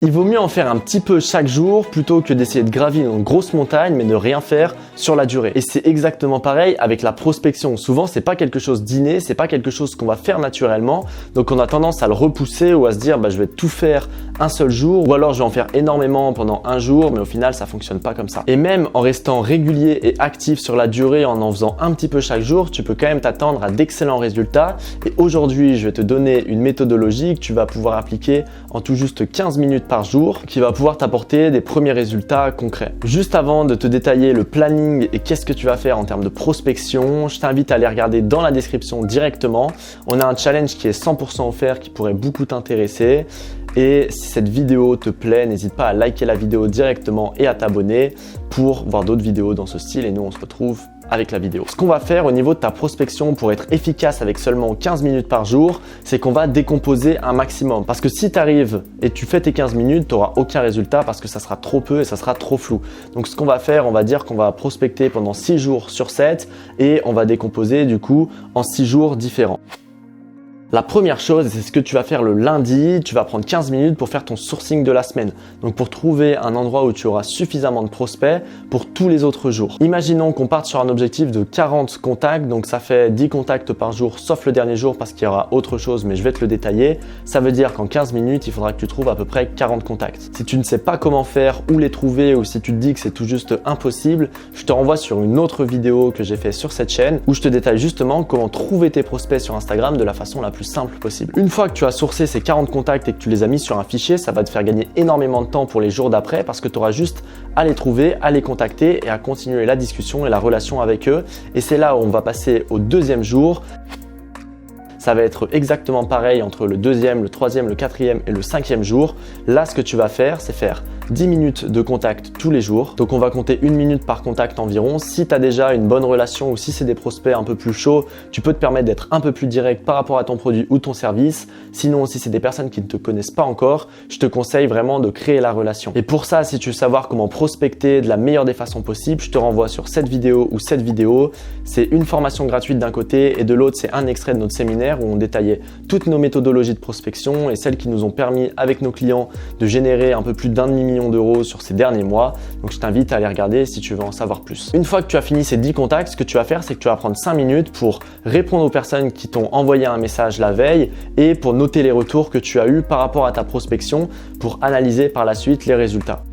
Il vaut mieux en faire un petit peu chaque jour plutôt que d'essayer de gravir une grosse montagne mais de rien faire sur la durée. Et c'est exactement pareil avec la prospection. Souvent, c'est pas quelque chose d'inné, c'est pas quelque chose qu'on va faire naturellement. Donc on a tendance à le repousser ou à se dire je vais tout faire un seul jour ou alors je vais en faire énormément pendant un jour, mais au final ça fonctionne pas comme ça. Et même en restant régulier et actif sur la durée, en faisant un petit peu chaque jour, tu peux quand même t'attendre à d'excellents résultats. Et aujourd'hui, je vais te donner une méthodologie que tu vas pouvoir appliquer en tout juste 15 minutes par jour qui va pouvoir t'apporter des premiers résultats concrets. Juste avant de te détailler le planning et qu'est-ce que tu vas faire en termes de prospection, je t'invite à aller regarder dans la description directement. On a un challenge qui est 100% offert qui pourrait beaucoup t'intéresser. Et si cette vidéo te plaît, n'hésite pas à liker la vidéo directement et à t'abonner pour voir d'autres vidéos dans ce style. Et nous, on se retrouve avec la vidéo. Ce qu'on va faire au niveau de ta prospection pour être efficace avec seulement 15 minutes par jour, c'est qu'on va décomposer un maximum. Parce que si tu arrives et tu fais tes 15 minutes, tu n'auras aucun résultat parce que ça sera trop peu et ça sera trop flou. Donc ce qu'on va faire, on va dire qu'on va prospecter pendant 6 jours sur 7 et on va décomposer du coup en 6 jours différents. La première chose, c'est ce que tu vas faire le lundi, tu vas prendre 15 minutes pour faire ton sourcing de la semaine. Donc pour trouver un endroit où tu auras suffisamment de prospects pour tous les autres jours. Imaginons qu'on parte sur un objectif de 40 contacts, donc ça fait 10 contacts par jour, sauf le dernier jour parce qu'il y aura autre chose, mais je vais te le détailler. Ça veut dire qu'en 15 minutes, il faudra que tu trouves à peu près 40 contacts. Si tu ne sais pas comment faire, où les trouver ou si tu te dis que c'est tout juste impossible, je te renvoie sur une autre vidéo que j'ai fait sur cette chaîne où je te détaille justement comment trouver tes prospects sur Instagram de la façon la plus simple possible. Une fois que tu as sourcé ces 40 contacts et que tu les as mis sur un fichier, ça va te faire gagner énormément de temps pour les jours d'après parce que tu auras juste à les trouver, à les contacter et à continuer la discussion et la relation avec eux. Et c'est là où on va passer au deuxième jour. Ça va être exactement pareil entre le deuxième, le troisième, le quatrième et le cinquième jour. Là, ce que tu vas faire, c'est faire 10 minutes de contact tous les jours. Donc, on va compter 1 minute par contact environ. Si tu as déjà une bonne relation ou si c'est des prospects un peu plus chauds, tu peux te permettre d'être un peu plus direct par rapport à ton produit ou ton service. Sinon, si c'est des personnes qui ne te connaissent pas encore, je te conseille vraiment de créer la relation. Et pour ça, si tu veux savoir comment prospecter de la meilleure des façons possibles, je te renvoie sur cette vidéo ou cette vidéo. C'est une formation gratuite d'un côté et de l'autre, c'est un extrait de notre séminaire où on détaillait toutes nos méthodologies de prospection et celles qui nous ont permis avec nos clients de générer un peu plus d'1,5 million d'euros sur ces derniers mois. Donc je t'invite à aller regarder si tu veux en savoir plus. Une fois que tu as fini ces 10 contacts, ce que tu vas faire, c'est que tu vas prendre 5 minutes pour répondre aux personnes qui t'ont envoyé un message la veille et pour noter les retours que tu as eus par rapport à ta prospection pour analyser par la suite les résultats.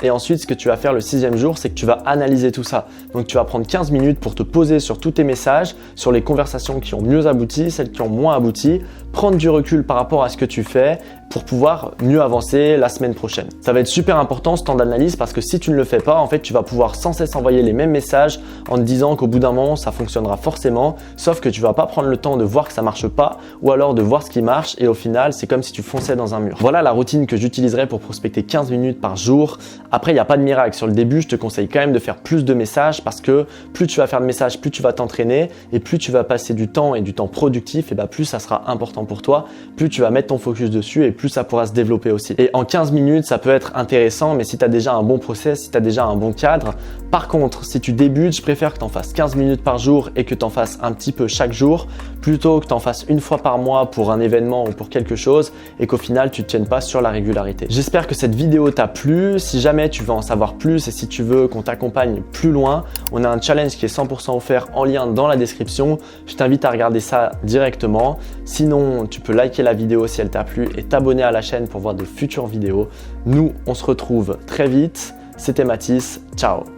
Et ensuite, ce que tu vas faire le 6e jour, c'est que tu vas analyser tout ça. Donc, tu vas prendre 15 minutes pour te poser sur tous tes messages, sur les conversations qui ont mieux abouti, celles qui ont moins abouti, prendre du recul par rapport à ce que tu fais pour pouvoir mieux avancer la semaine prochaine. Ça va être super important ce temps d'analyse parce que si tu ne le fais pas, en fait, tu vas pouvoir sans cesse envoyer les mêmes messages en te disant qu'au bout d'un moment, ça fonctionnera forcément, sauf que tu vas pas prendre le temps de voir que ça marche pas ou alors de voir ce qui marche et au final, c'est comme si tu fonçais dans un mur. Voilà la routine que j'utiliserai pour prospecter 15 minutes par jour. Après, il n'y a pas de miracle. Sur le début, je te conseille quand même de faire plus de messages parce que plus tu vas faire de messages, plus tu vas t'entraîner et plus tu vas passer du temps et du temps productif, et plus ça sera important pour toi, plus tu vas mettre ton focus dessus et plus ça pourra se développer aussi. Et en 15 minutes, ça peut être intéressant, mais si tu as déjà un bon process, si tu as déjà un bon cadre. Par contre, si tu débutes, je préfère que tu en fasses 15 minutes par jour et que tu en fasses un petit peu chaque jour plutôt que tu en fasses une fois par mois pour un événement ou pour quelque chose et qu'au final, tu ne tiennes pas sur la régularité. J'espère que cette vidéo t'a plu. Si jamais tu veux en savoir plus et si tu veux qu'on t'accompagne plus loin, on a un challenge qui est 100% offert en lien dans la description. Je t'invite à regarder ça directement. Sinon, tu peux liker la vidéo si elle t'a plu et t'abonner à la chaîne pour voir de futures vidéos. Nous, on se retrouve très vite. C'était Mathis. Ciao.